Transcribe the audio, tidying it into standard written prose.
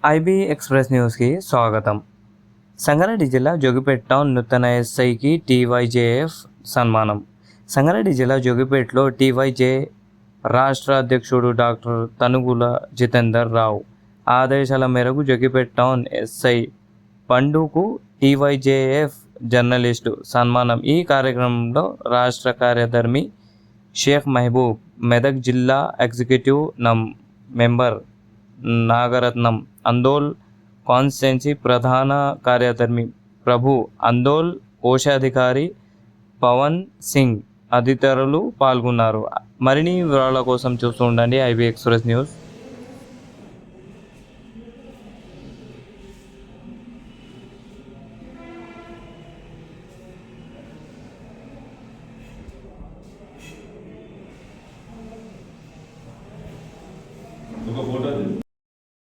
IB express న్యూస్కి స్వాగతం. సంగారెడ్డి జిల్లా జోగిపేట టౌన్ నూతన ఎస్ఐకి టీవైజేఎఫ్ సన్మానం. సంగారెడ్డి జిల్లా జోగిపేటలో టీవైజే రాష్ట్ర అధ్యక్షుడు డాక్టర్ తనుగుల జితేందర్ రావు ఆదేశాల మేరకు జోగిపేట టౌన్ ఎస్ఐ పండుకు టీవైజేఎఫ్ జర్నలిస్టు సన్మానం. ఈ కార్యక్రమంలో రాష్ట్ర కార్యదర్శి షేక్ మహబూబ్, మెదక్ జిల్లా executive member Nagaratnam, Andole constituency ప్రధాన కార్యదర్శి ప్రభు, అందోల్ కోశాధికారి పవన్ సింగ్ తదితరులు పాల్గొన్నారు. మరిన్ని వివరాల కోసం చూస్తూ ఉండండి ఐబీ ఎక్స్ప్రెస్ న్యూస్.